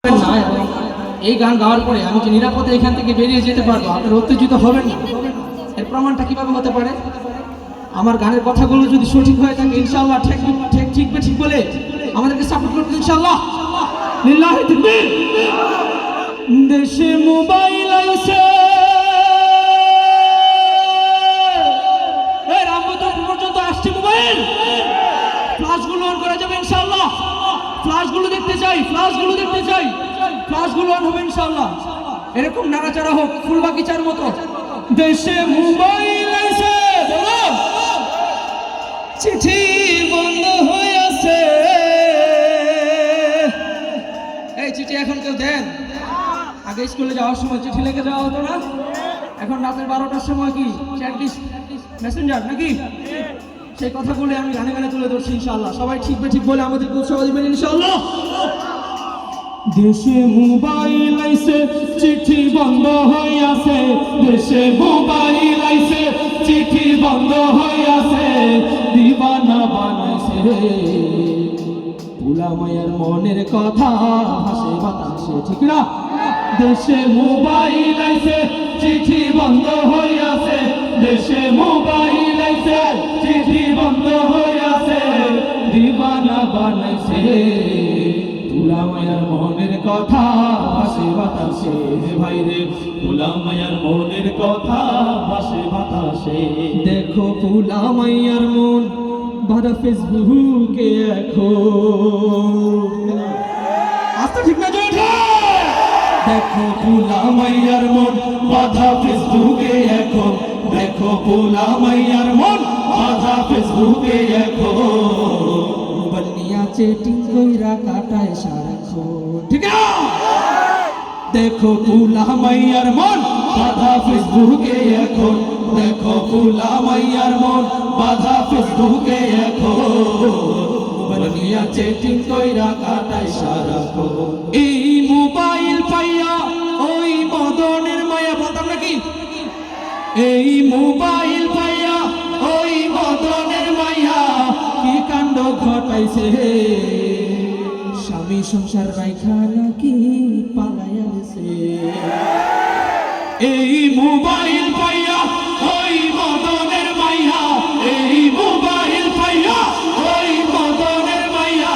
করবেন না এবং এই গান গাওয়ার পরে আমি যে নিরাপদে এখান থেকে বেরিয়ে যেতে পারবো, আপনারা উত্তেজিত হবেন না। এর প্রমাণটা কিভাবে হতে পারে? আমার গানের কথাগুলো যদি সঠিক হয়ে থাকে ইনশাআল্লাহ ঠিক বলে আমাদেরকে সাপোর্ট করবেন ইনশাআল্লাহ। লিল্লাহি তাকবীর। দেশে মোবাইল আইছে, এই রামবতপুর পর্যন্ত আসছে মোবাইল। ফ্ল্যাশগুলো অন করা যাবে ইনশাআল্লাহ। ফ্ল্যাশগুলো দেখতে চাই, ফ্ল্যাশগুলো দেখতে চাই। ফ্ল্যাশগুলো অন হবে ইনশাআল্লাহ। এরকম নাড়াচাড়া হোক ফুলবাগিচার মতো। দেশে মোবাইল আইছে, বলো চিঠি বন্ধ হয়ে আছে। এই চিঠি এখন কেউ দেন? আগে স্কুলে যাওয়ার সময় চিঠি লিখে যাওয়া হতো না? এখন রাতের 12টার সময় কি চ্যাট মেসেঞ্জার নাকি? সেই কথাগুলো আমি গানে গানে তুলে ধরছি ইনশাআল্লাহ। সবাই ঠিক বলে আমাদেরকে উৎসাহ দিবেন ইনশাআল্লাহ। দেশে মোবাইল আইছে, চিঠি বন্ধ হয়ে আছে। দেশে মোবাইল আইছে, চিঠি বন্ধ হয়ে আছে। দিবানা বানাইছে ভোলা মায়ের মনের কথা ভাসে বাতাসে, ঠিক না? দেশে মোবাইল আইছে, চিঠি বন্ধ হয়ে আছে। দেশে মোবাইল আইছে, চিঠি বন্ধ হয়ে আছে। দিবানা বানাইছে ভোলা মায়ের মনের কথা ভাসে বাতাসে। ভাইরে ভোলা মায়ের মনের কথা ভাসে বাতাসে। দেখো ভোলা মায়ের মন বাধা ফেসবুকে এখন। আচ্ছা ঠিক না জোরে? দেখো ভোলা মায়ের মন বাধা ফেসবুকে এখন। দেখো ভোলা মায়ের মন বাধা ফেসবুকে এখন। বলিয়া চেটিং কইরা কাটায় সারাক্ষণ, ঠিক না? দেখো ভোলা মায়ের মন বাধা ফেসবুকে এখন। দেখো ভোলা মায়ের মন বাধা ফেসবুকে এখন। বলিয়া চেটিং কইরা কাটায় সারাক্ষণ। এই মোবাইল পাইয়া ওই মদনের মায়া, বলতাম নাকি? এই মোবাইল পাইয়া ওই মদনের মায়া কি কাণ্ড ঘটাইছে। স্বামী সংসার রাইখা নাকি পালাইয়া গেছে। এই মোবাইল পাইয়া ওই মদনের মাইয়া, এই মোবাইল পাইয়া ওই মদনের মাইয়া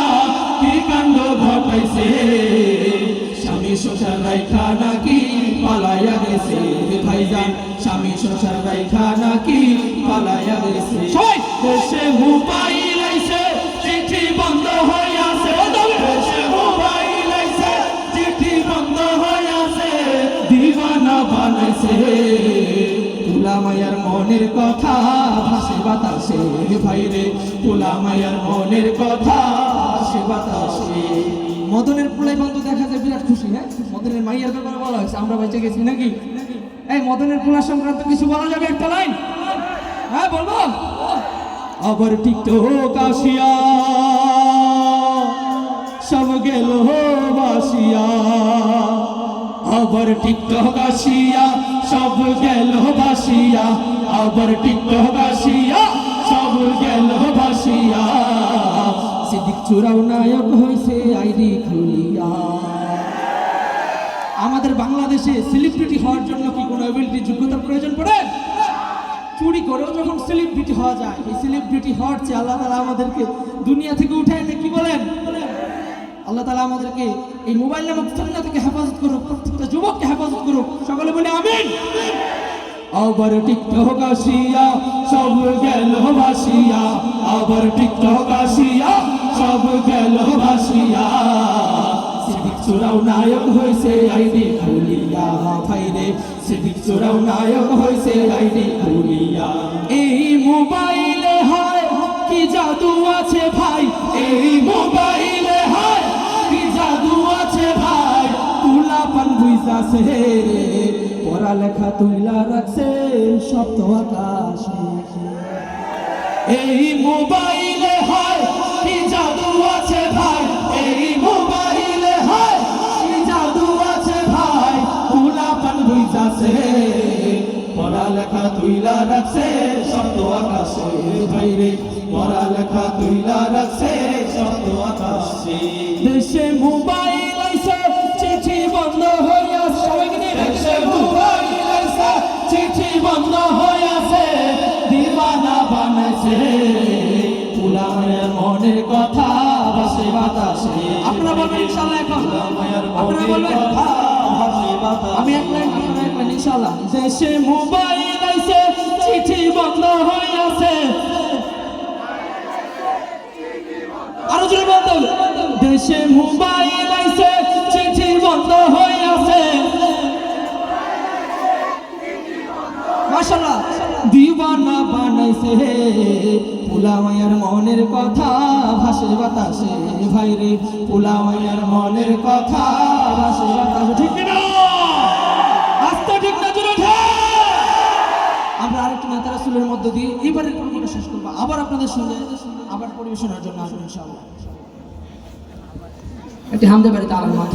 কি কাণ্ড ঘটাইছে। স্বামী সংসার রাইখা নাকি পালাইয়া গেছে। ভাইজান স্বামী সংসার রাইখা নাকি পালাইয়া গেছে। দেশে মোবাইল আইছে, চিঠি বন্ধ হয়ে আছে। দেশে মোবাইল আইছে, চিঠি বন্ধ হয়ে আছে। দিবানা বানাইছে ভোলা মায়ের মনের কথা ভাসে বাতাসে। ভাইরে ভোলা মায়ের মনের কথা ভাসে বাতাসে। মদনের পোলাই বন্ধু দেখা যায় বিরাট খুশি। হ্যাঁ, মদনের মাইয়ার ব্যাপারে বলা হয়েছে, আমরা বেঁচে গেছি নাকি? এই মদনের পোলা সংক্রান্ত কিছু বলা যাবে? একটা লাইন হ্যাঁ বলবো। আবার টিকটক আসিয়া সব গেল বাসিয়া। আবার টিকটক আসিয়া সব গেল বাসিয়া। আবার টিকটক আসিয়া সব গেল বাসিয়া। সিদ্দিক চূড়াও নায়ক হয়েছে আইডি খুলিয়া। আমাদের বাংলাদেশে সেলিব্রিটি হওয়ার জন্য কি কোনো এবিলিটি যোগ্যতার প্রয়োজন পড়ে? চুরি করেও যখন সেলিব্রিটি হওয়া যায়, এই সেলিব্রিটি হওয়ার চেয়ে আল্লাহ তাআলা আমাদেরকে দুনিয়া থেকে উঠায় এনে কি বলেন? আল্লাহ তাআলা আমাদেরকে এই মোবাইল নামক ফিতনা থেকে হেফাজত করুক, প্রত্যেকটা যুবককে হেফাজত করুক। সকলে বলে আমিন। আবার টিকটক আসিয়া সব গেল ভাসিয়া। আবার টিকটক আসিয়া সব গেল ভাসিয়া। সিদ্দিক চূড়াও নায়ক হয়েছে আইডি খুলিয়া। ভাইরে সিদ্দিক চূড়াও নায়ক হয়েছে আইডি খুলিয়া। এই মোবাইলে হয় কি জাদু আছে ভাই। এই মোবাইলে হয় কি জাদু আছে ভাই। তুলা পান বুঝাছে পড়ালেখা তুইলা রাখছে সপ্ত আকাশে। এই মোবাইলে হয় কি জাদু আছে ভাই। এই মোবাইলে হয় কি জাদু আছে ভাই। তুলা পান বুঝাছে পড়ালেখা তুইলা রাখছে সপ্ত আকাশে। ভাইরে পড়ালেখা তুইলা রাখছে সপ্ত আকাশে। দেশে মোবাইল আইছে, ভাসে বাতাসে। আপনারা বলবেন ইনশাআল্লাহ এখন, আপনারা বলবেন আমি এক লাইন ইনশাআল্লাহ। দেশে মোবাইল আইছে চিঠি বন্ধ হয়ে আছে, আরো জোরে বলতে হবে। দেশে মোবাইল আইছে চিঠি বন্ধ হয়ে আছে, মাশাআল্লাহ। দিওয়ানা বানাইছে পোলামায়ার মনের কথা ভাসে বাতাসে, ভাই রে পোলামায়ার মনের কথা ভাসে বাতাসে। ঠিক না? আস্তে ঠিক না জোরে ঠিক। আমরা আরেকটু নেতা রাসূলের মধ্য দিয়ে এবারের পর্বটা শেষ করব, আবার আপনাদের সঙ্গে আবার পরিবেশনার জন্য আসুন ইনশাআল্লাহ। একটি হামদে বাড়িতে আলার মাধ্যমে